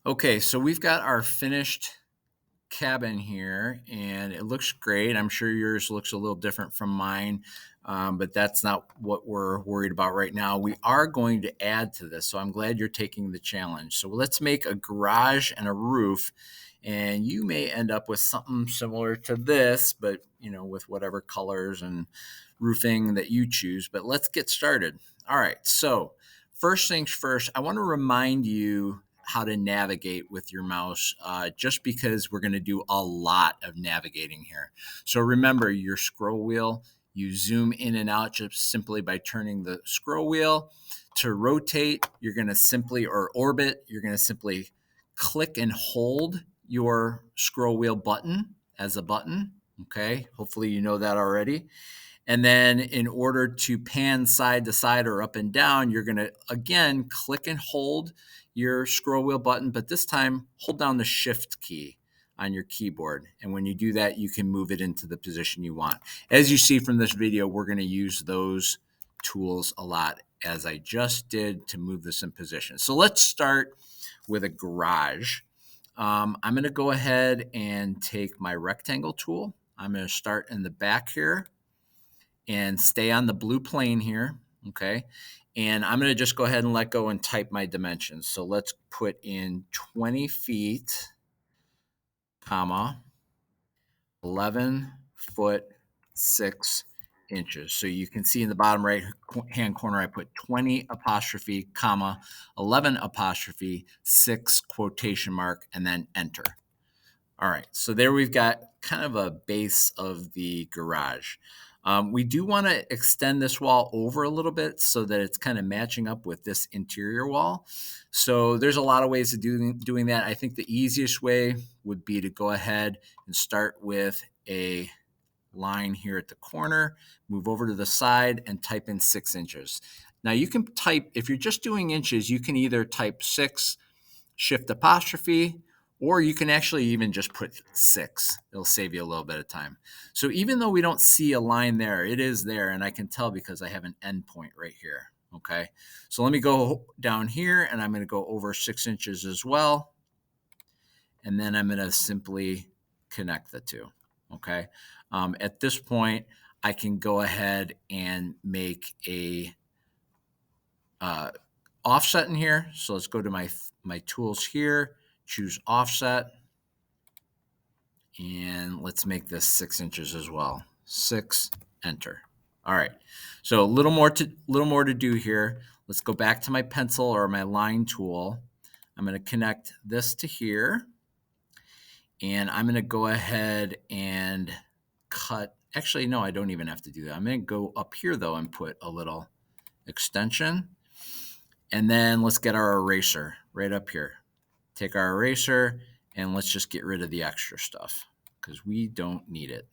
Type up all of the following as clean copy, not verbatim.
Okay, so we've got our finished cabin here and it looks great. I'm sure yours looks a little different from mine, but that's not what we're worried about right now. We are going to add to this, so I'm glad you're taking the challenge. So let's make a garage and a roof, and you may end up with something similar to this, but with whatever colors and roofing that you choose. But let's get started. All right, so first things first, I want to remind you how to navigate with your mouse, just because we're going to do a lot of navigating here. So remember your scroll wheel, you zoom in and out just simply by turning the scroll wheel. To rotate, you're going to simply, or orbit, you're going to simply click and hold your scroll wheel button as a button. Okay, hopefully you know that already. And then in order to pan side to side or up and down, you're going to, again, click and hold your scroll wheel button, but this time hold down the shift key on your keyboard. And when you do that, you can move it into the position you want. As you see from this video, we're going to use those tools a lot, as I just did, to move this in position. So let's start with a garage. I'm going to go ahead and take my rectangle tool. I'm going to start in the back here and stay on the blue plane here, okay? And I'm gonna just go ahead and let go and type my dimensions. So let's put in 20 feet, comma, 11 foot, 6 inches. So you can see in the bottom right hand corner, I put 20 apostrophe, comma, 11 apostrophe, 6 quotation mark, and then enter. All right, so there we've got kind of a base of the garage. We do want to extend this wall over a little bit so that it's kind of matching up with this interior wall. So there's a lot of ways of doing that. I think the easiest way would be to go ahead and start with a line here at the corner, move over to the side and type in 6 inches. Now you can type, if you're just doing inches, you can either type 6, shift apostrophe, or you can actually even just put 6. It'll save you a little bit of time. So even though we don't see a line there, it is there, and I can tell because I have an endpoint right here, okay? So let me go down here, and I'm going to go over 6 inches as well, and then I'm going to simply connect the two, okay? At this point, I can go ahead and make a offset in here. So let's go to my tools here, choose offset, and let's make this 6 inches as well. 6, enter. All right. So a little more to do here. Let's go back to my pencil or my line tool. I'm going to connect this to here, and I'm going to go ahead and cut. Actually, no, I don't even have to do that. I'm going to go up here though and put a little extension. And then let's get our eraser right up here. Take our eraser and let's just get rid of the extra stuff because we don't need it.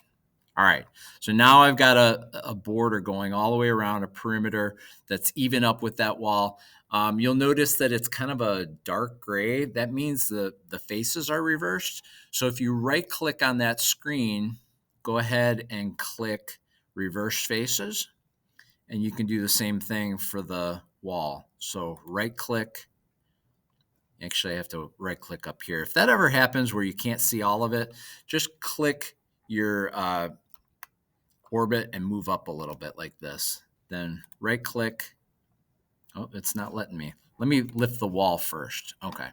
All right, so now I've got a border going all the way around, a perimeter that's even up with that wall. You'll notice that it's kind of a dark gray. That means the faces are reversed. So if you right click on that screen, go ahead and click reverse faces. And you can do the same thing for the wall. So right click. Actually, I have to right click up here. If that ever happens where you can't see all of it, just click your orbit and move up a little bit like this. Then right click. Oh, it's not letting me. Let me lift the wall first. Okay,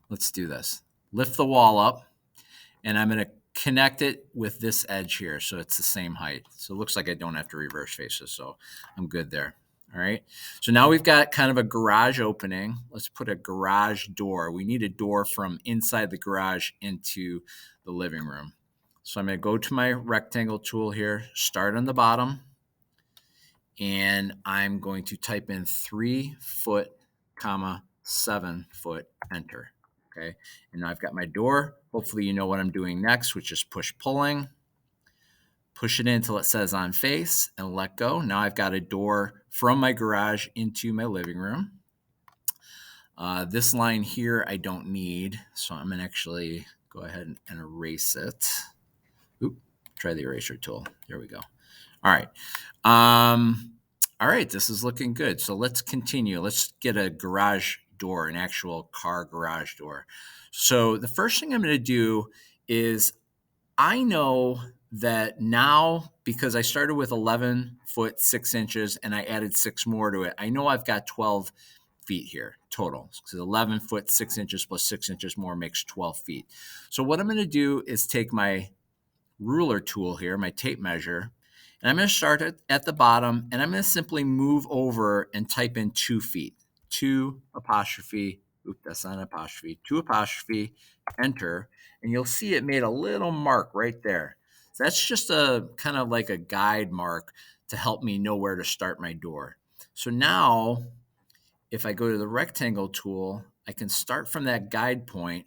let's do this. Lift the wall up, and I'm going to connect it with this edge here so it's the same height. So it looks like I don't have to reverse faces, so I'm good there. All right, so now we've got kind of a garage opening. Let's put a garage door. We need a door from inside the garage into the living room. So I'm going to go to my rectangle tool here, start on the bottom, and I'm going to type in 3 foot, comma, 7 foot, enter. Okay, and now I've got my door. Hopefully you know what I'm doing next, which is push pulling. Push it in until it says on face and let go. Now I've got a door from my garage into my living room. This line here I don't need, so I'm going to actually go ahead and erase it. Oop, try the eraser tool. There we go. All right. All right, this is looking good. So let's continue. Let's get a garage door, an actual car garage door. So the first thing I'm going to do is I know that now, because I started with 11 foot 6 inches and I added 6 more to it, I know I've got 12 feet here total. So 11 foot 6 inches plus 6 inches more makes 12 feet. So what I'm going to do is take my ruler tool here, my tape measure, and I'm going to start at the bottom, and I'm going to simply move over and type in 2 feet. 2 apostrophe, oop, that's not an apostrophe, 2 apostrophe, enter, and you'll see it made a little mark right there. So that's just a kind of like a guide mark to help me know where to start my door. So now, if I go to the rectangle tool, I can start from that guide point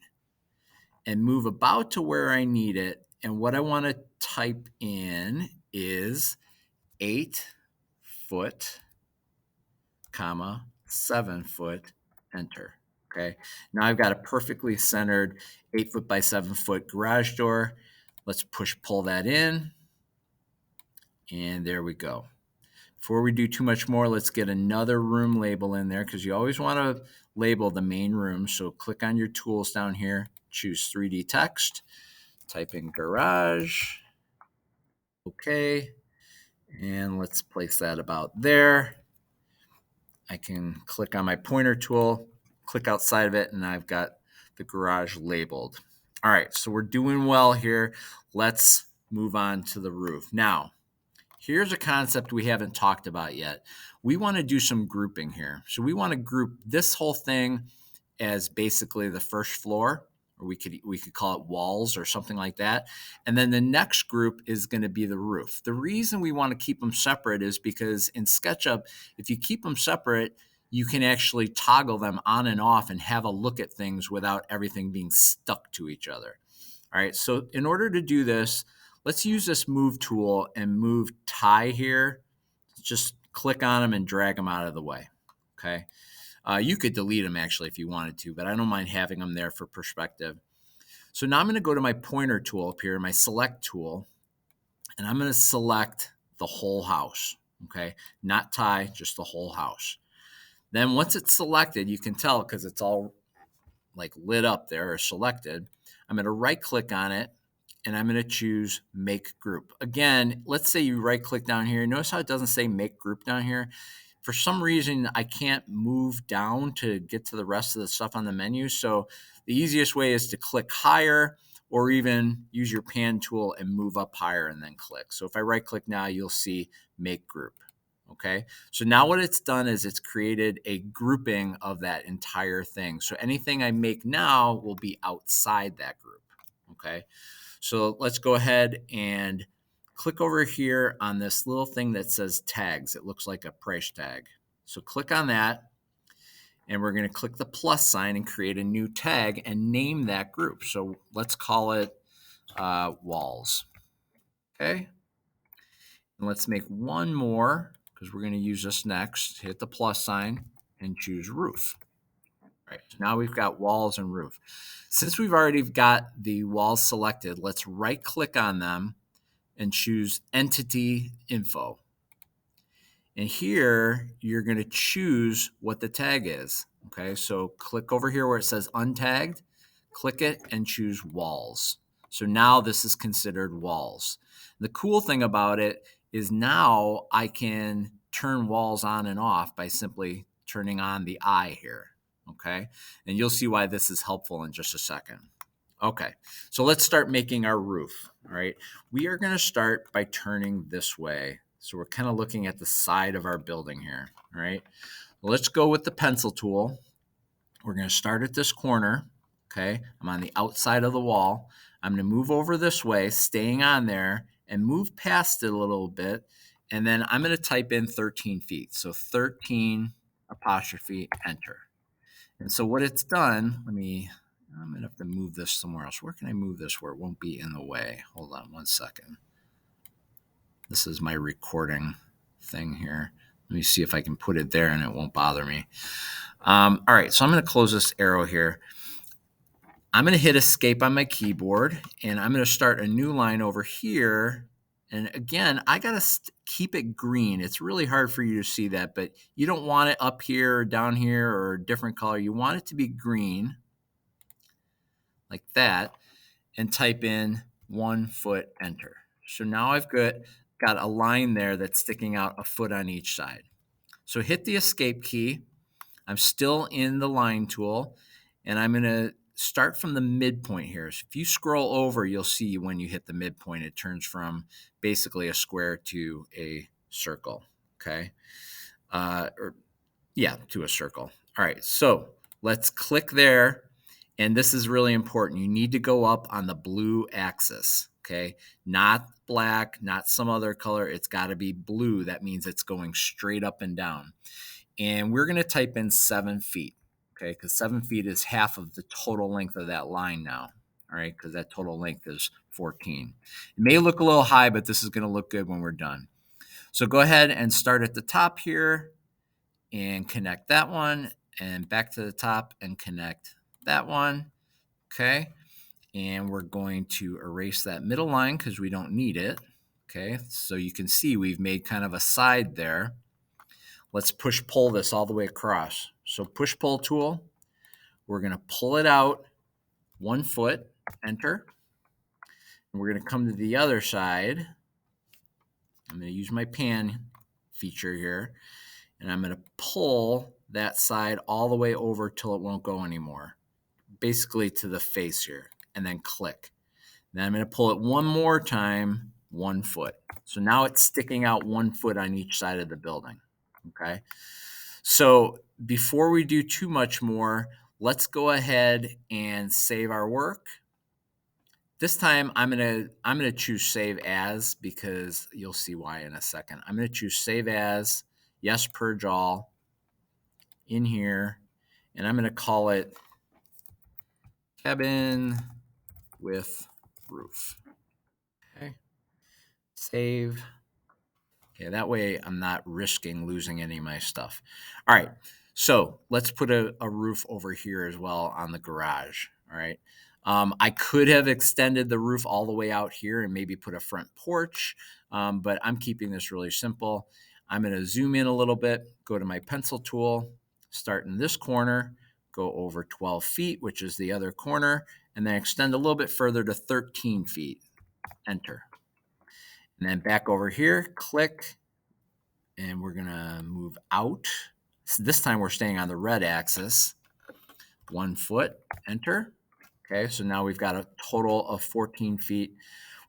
and move about to where I need it. And what I want to type in is 8 foot, comma, 7 foot, enter. Okay. Now I've got a perfectly centered 8 foot by 7 foot garage door. Let's pull that in. And there we go. Before we do too much more, let's get another room label in there, because you always want to label the main room. So click on your tools down here, choose 3D text, type in garage. Okay. And let's place that about there. I can click on my pointer tool, click outside of it, and I've got the garage labeled. All right, so we're doing well here. Let's move on to the roof. Now, here's a concept we haven't talked about yet. We want to do some grouping here. So we want to group this whole thing as basically the first floor, or we could call it walls or something like that. And then the next group is going to be the roof. The reason we want to keep them separate is because in SketchUp, if you keep them separate, you can actually toggle them on and off and have a look at things without everything being stuck to each other. All right, so in order to do this, let's use this move tool and move tie here. Just click on them and drag them out of the way, okay? You could delete them actually if you wanted to, but I don't mind having them there for perspective. So now I'm going to go to my pointer tool up here, my select tool, and I'm going to select the whole house, okay? Not tie, just the whole house. Then once it's selected, you can tell because it's all like lit up there or selected. I'm going to right click on it and I'm going to choose make group. Again, let's say you right click down here. Notice how it doesn't say make group down here. For some reason, I can't move down to get to the rest of the stuff on the menu. So the easiest way is to click higher, or even use your pan tool and move up higher and then click. So if I right click now, you'll see make group. Okay. So now what it's done is it's created a grouping of that entire thing. So anything I make now will be outside that group. Okay. So let's go ahead and click over here on this little thing that says tags. It looks like a price tag. So click on that, and we're going to click the plus sign and create a new tag and name that group. So let's call it walls. Okay. And let's make one more because we're going to use this next. Hit the plus sign and choose roof. Right. So now we've got walls and roof. Since we've already got the walls selected, let's right click on them and choose Entity Info. And here, you're going to choose what the tag is. Okay, so click over here where it says Untagged, click it and choose Walls. So now this is considered walls. The cool thing about it is now I can turn walls on and off by simply turning on the eye here. Okay, and you'll see why this is helpful in just a second. Okay, so let's start making our roof. All right, we are going to start by turning this way. So we're kind of looking at the side of our building here. All right, let's go with the pencil tool. We're going to start at this corner. Okay, I'm on the outside of the wall. I'm going to move over this way, staying on there, and move past it a little bit. And then I'm going to type in 13 feet. So 13 apostrophe enter. And so what it's done, I'm going to have to move this somewhere else. Where can I move this where it won't be in the way? Hold on one second. This is my recording thing here. Let me see if I can put it there and it won't bother me. All right, so I'm going to close this arrow here. I'm going to hit escape on my keyboard, and I'm going to start a new line over here. And again, I got to keep it green. It's really hard for you to see that, but you don't want it up here or down here or a different color. You want it to be green like that, and type in 1 foot, enter. So now I've got a line there that's sticking out a foot on each side. So hit the escape key. I'm still in the line tool, and I'm going to start from the midpoint here. So if you scroll over, you'll see when you hit the midpoint, it turns from basically a square to a circle. Okay. To a circle. All right. So let's click there. And this is really important. You need to go up on the blue axis. Okay. Not black, not some other color. It's got to be blue. That means it's going straight up and down. And we're going to type in 7 feet, okay, because 7 feet is half of the total length of that line now, all right, because that total length is 14. It may look a little high, but this is going to look good when we're done. So go ahead and start at the top here and connect that one, and back to the top and connect that one, okay? And we're going to erase that middle line because we don't need it, okay? So you can see we've made kind of a side there. Let's push pull this all the way across. So push pull tool, we're going to pull it out 1 foot, enter. And we're going to come to the other side. I'm going to use my pan feature here, and I'm going to pull that side all the way over till it won't go anymore, basically to the face here, and then click. Then I'm going to pull it one more time, 1 foot. So now it's sticking out 1 foot on each side of the building, okay? So before we do too much more, let's go ahead and save our work. This time I'm gonna choose save as, because you'll see why in a second. I'm gonna choose save as, yes, purge all in here, and I'm gonna call it cabin with roof. Okay, save. Okay, that way I'm not risking losing any of my stuff. All right, so let's put a roof over here as well on the garage. All right, I could have extended the roof all the way out here and maybe put a front porch, but I'm keeping this really simple. I'm going to zoom in a little bit, go to my pencil tool, start in this corner, go over 12 feet, which is the other corner, and then extend a little bit further to 13 feet, enter. And then back over here, click, and we're gonna move out. So this time we're staying on the red axis. 1 foot, enter. Okay, so now we've got a total of 14 feet.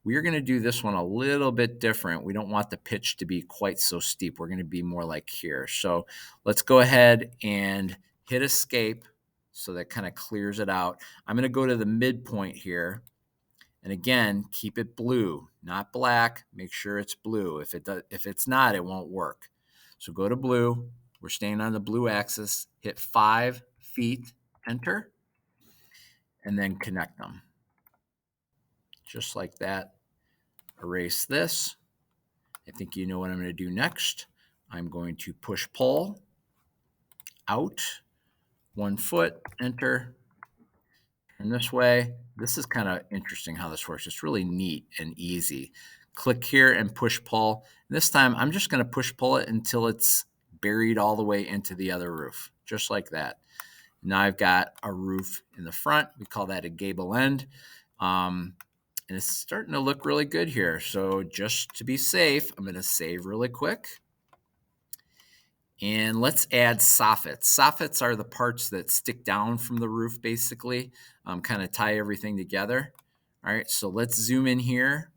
We're gonna do this one a little bit different. We don't want the pitch to be quite so steep. We're gonna be more like here. So let's go ahead and hit escape so that kind of clears it out. I'm gonna go to the midpoint here. And again, keep it blue, not black. Make sure it's blue. If it's not, it won't work. So go to blue. We're staying on the blue axis. Hit 5 feet, enter, and then connect them. Just like that. Erase this. I think you know what I'm going to do next. I'm going to push pull out 1 foot, enter. And this way, this is kind of interesting how this works. It's really neat and easy. Click here and push pull. And this time, I'm just going to push pull it until it's buried all the way into the other roof, just like that. Now I've got a roof in the front. We call that a gable end. And it's starting to look really good here. So just to be safe, I'm going to save really quick. And let's add soffits. Soffits are the parts that stick down from the roof, basically, kind of tie everything together. All right, so let's zoom in here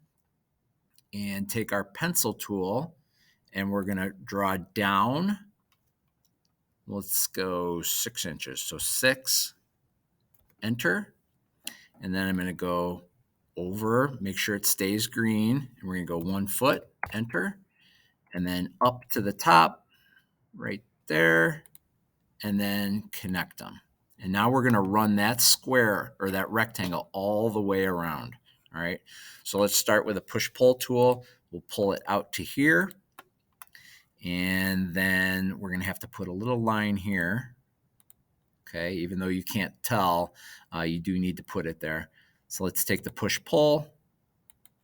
and take our pencil tool, and we're going to draw down. Let's go 6 inches. So 6, enter. And then I'm going to go over, make sure it stays green. And we're going to go 1 foot, enter. And then up to the top, right there, and then connect them. And now we're going to run that square or that rectangle all the way around. All right. So let's start with a push-pull tool. We'll pull it out to here. And then we're going to have to put a little line here. Okay. Even though you can't tell, you do need to put it there. So let's take the push-pull,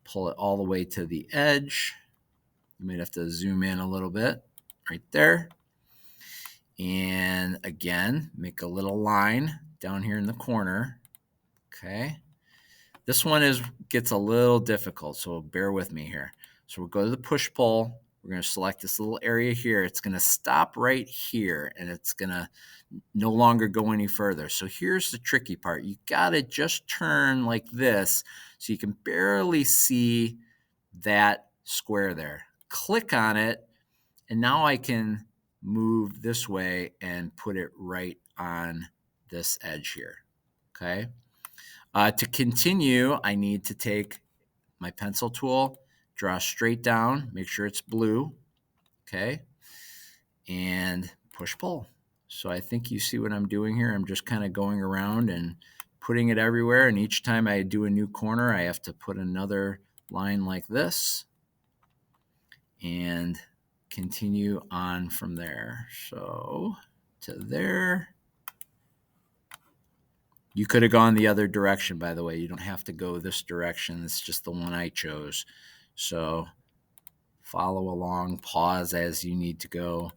pull it all the way to the edge. You might have to zoom in a little bit right there. And again, make a little line down here in the corner. Okay. This one gets a little difficult, so bear with me here. So we'll go to the push-pull. We're going to select this little area here. It's going to stop right here, and it's going to no longer go any further. So here's the tricky part. You got to just turn like this so you can barely see that square there. Click on it, and now I can move this way and put it right on this edge here. Okay. To continue, I need to take my pencil tool, draw straight down, make sure it's blue, okay, and push-pull. So I think you see what I'm doing here. I'm just kind of going around and putting it everywhere, and each time I do a new corner, I have to put another line like this and continue on from there. So to there. You could have gone the other direction, by the way. You don't have to go this direction. It's just the one I chose. So follow along, pause as you need to go.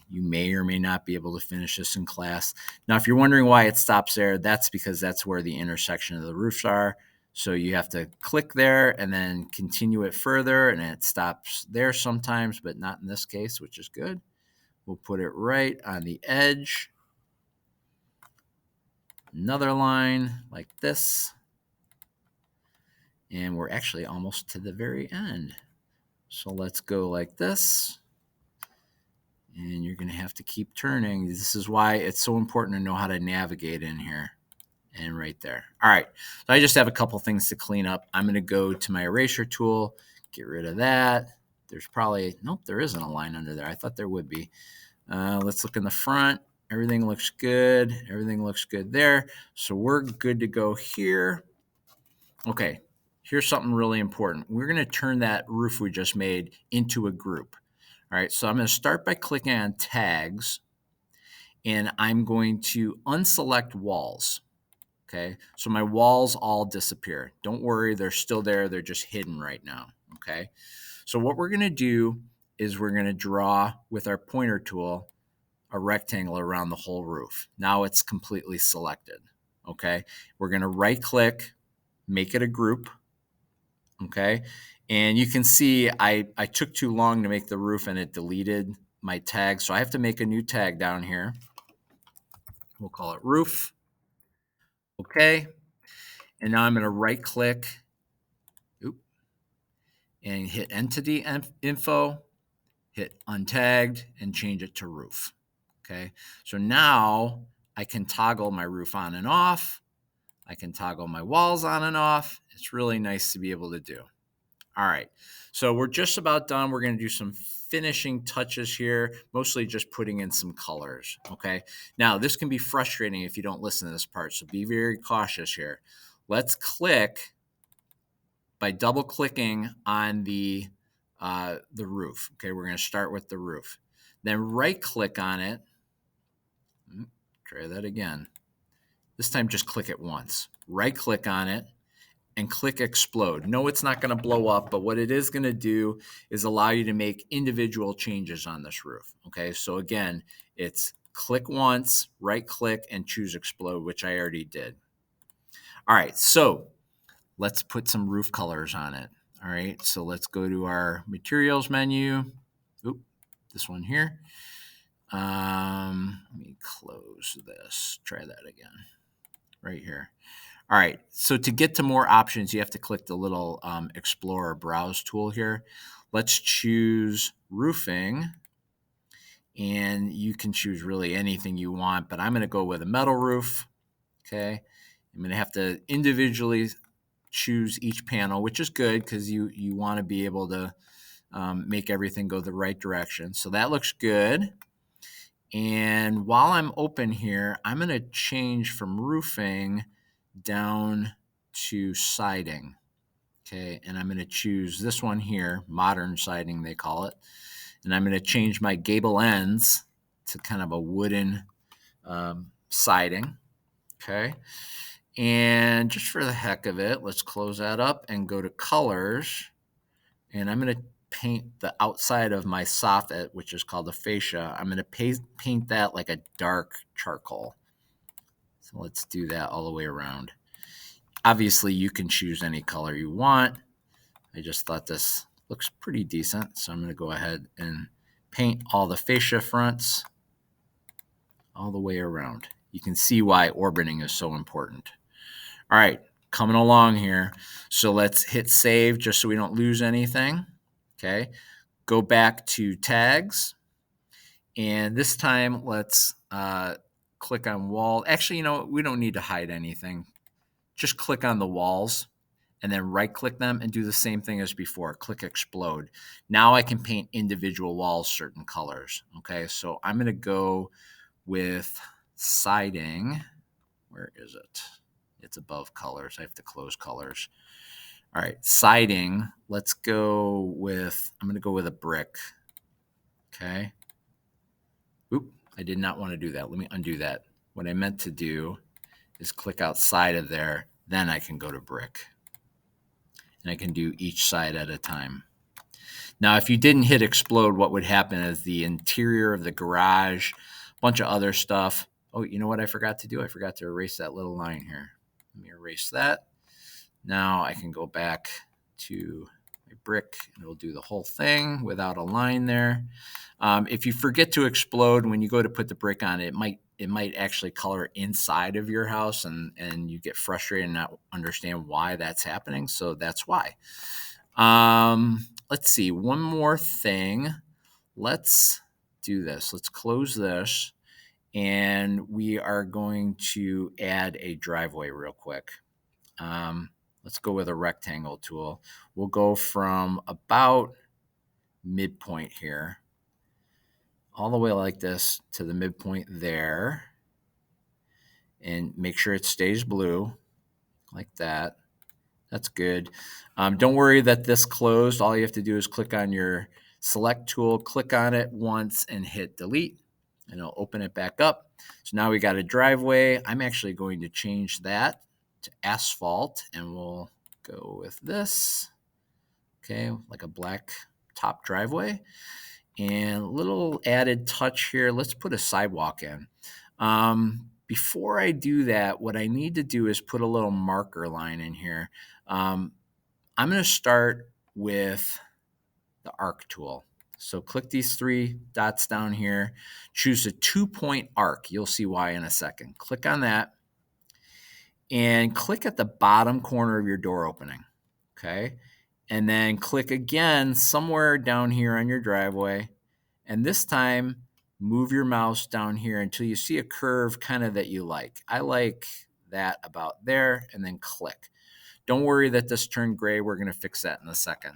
You may or may not be able to finish this in class. Now, if you're wondering why it stops there, that's because that's where the intersection of the roofs are. So you have to click there and then continue it further, and it stops there sometimes, but not in this case, which is good. We'll put it right on the edge. Another line like this. And we're actually almost to the very end. So let's go like this. And you're going to have to keep turning. This is why it's so important to know how to navigate in here. And right there. All right. So I just have a couple things to clean up. I'm going to go to my eraser tool, get rid of that. There's probably, nope, there isn't a line under there. I thought there would be. Let's look in the front. Everything looks good. Everything looks good there. So we're good to go here. Okay, here's something really important. We're going to turn that roof we just made into a group. All right, so I'm going to start by clicking on tags, and I'm going to unselect walls. Okay, so my walls all disappear. Don't worry, they're still there. They're just hidden right now. Okay, so what we're going to do is we're going to draw with our pointer tool a rectangle around the whole roof. Now it's completely selected. Okay, we're going to right click, make it a group. Okay, and you can see I took too long to make the roof and it deleted my tag, so I have to make a new tag down here. We'll call it roof. Okay, and now I'm going to right click and hit entity info, hit untagged, and change it to roof. Okay, so now I can toggle my roof on and off. I can toggle my walls on and off. It's really nice to be able to do. All right, so we're just about done. We're going to do some finishing touches here, mostly just putting in some colors, okay? Now, this can be frustrating if you don't listen to this part, so be very cautious here. Let's click by double-clicking on the roof, okay? We're going to start with the roof. Then right-click on it. Try that again. This time, just click it once. Right-click on it and click explode. No, it's not going to blow up, but what it is going to do is allow you to make individual changes on this roof. Okay, so again, it's click once, right click, and choose explode, which I already did. All right, so let's put some roof colors on it. All right, so let's go to our materials menu. Oop, this one here. Let me close this. Try that again. Right here. All right, so to get to more options, you have to click the little Explore or Browse tool here. Let's choose roofing, and you can choose really anything you want, but I'm going to go with a metal roof, okay? I'm going to have to individually choose each panel, which is good because you want to be able to make everything go the right direction. So that looks good. And while I'm open here, I'm going to change from roofing down to siding. Okay, and I'm going to choose this one here, modern siding they call it. And I'm going to change my gable ends to kind of a wooden siding. Okay, and just for the heck of it, let's close that up and go to colors. And I'm going to paint the outside of my soffit, which is called the fascia. I'm going to paint that like a dark charcoal. So let's do that all the way around. Obviously, you can choose any color you want. I just thought this looks pretty decent, so I'm going to go ahead and paint all the fascia fronts all the way around. You can see why orbiting is so important. All right, coming along here. So let's hit save just so we don't lose anything. Okay, go back to tags. And this time, let's click on wall. Actually, we don't need to hide anything. Just click on the walls and then right click them and do the same thing as before. Click explode. Now I can paint individual walls certain colors. Okay, so I'm going to go with siding. Where is it? It's above colors. I have to close colors. All right, siding. Let's go with, I'm going to go with a brick. Okay. Oop, I did not want to do that. Let me undo that. What I meant to do is click outside of there. Then I can go to brick. And I can do each side at a time. Now, if you didn't hit explode, what would happen is the interior of the garage, a bunch of other stuff. Oh, you know what I forgot to do? I forgot to erase that little line here. Let me erase that. Now I can go back to my brick and it'll do the whole thing without a line there. If you forget to explode, when you go to put the brick on it, it might actually color inside of your house and you get frustrated and not understand why that's happening. So that's why. Let's see, one more thing. Let's do this. Let's close this and we are going to add a driveway real quick. Let's go with a rectangle tool. We'll go from about midpoint here all the way like this to the midpoint there and make sure it stays blue like that. That's good. Don't worry that this closed. All you have to do is click on your select tool, click on it once and hit delete and it'll open it back up. So now we got a driveway. I'm actually going to change that to asphalt and we'll go with this. Okay, like a black top driveway. And a little added touch here. Let's put a sidewalk in. Before I do that, what I need to do is put a little marker line in here. I'm going to start with the arc tool. So click these three dots down here, choose a 2-point arc. You'll see why in a second. Click on that and click at the bottom corner of your door opening. Okay. And then click again somewhere down here on your driveway. And this time, move your mouse down here until you see a curve kind of that you like. I like that about there, and then click. Don't worry that this turned gray. We're going to fix that in a second.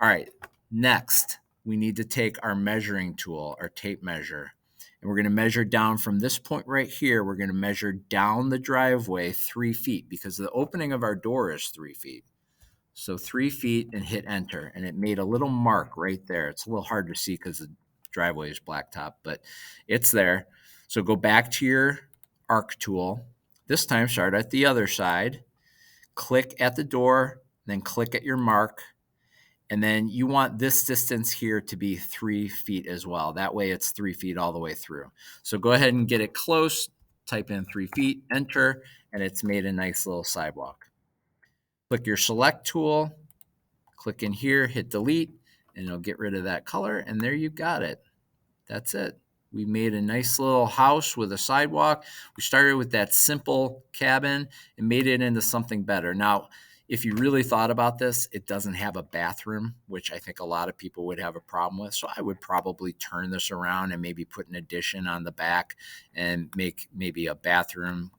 All right, next, we need to take our measuring tool, our tape measure, and we're going to measure down from this point right here. We're going to measure down the driveway 3 feet because the opening of our door is 3 feet. So 3 feet and hit enter, and it made a little mark right there. It's a little hard to see because the driveway is blacktop, but it's there. So go back to your arc tool. This time start at the other side. Click at the door, then click at your mark. And then you want this distance here to be 3 feet as well. That way it's 3 feet all the way through. So go ahead and get it close. Type in 3 feet, enter, and it's made a nice little sidewalk. Click your select tool, click in here, hit delete, and it'll get rid of that color. And there you got it. That's it. We made a nice little house with a sidewalk. We started with that simple cabin and made it into something better. Now, if you really thought about this, it doesn't have a bathroom, which I think a lot of people would have a problem with. So I would probably turn this around and maybe put an addition on the back and make maybe a bathroom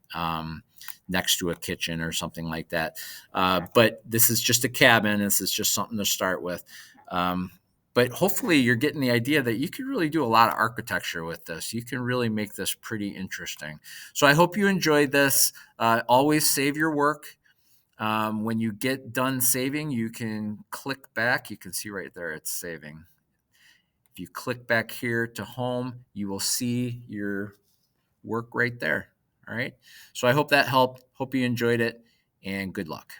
next to a kitchen or something like that. But this is just a cabin. This is just something to start with. But hopefully you're getting the idea that you can really do a lot of architecture with this. You can really make this pretty interesting. So I hope you enjoyed this. Always save your work. When you get done saving, you can click back. You can see right there it's saving. If you click back here to home, you will see your work right there. All right. So I hope that helped. Hope you enjoyed it and good luck.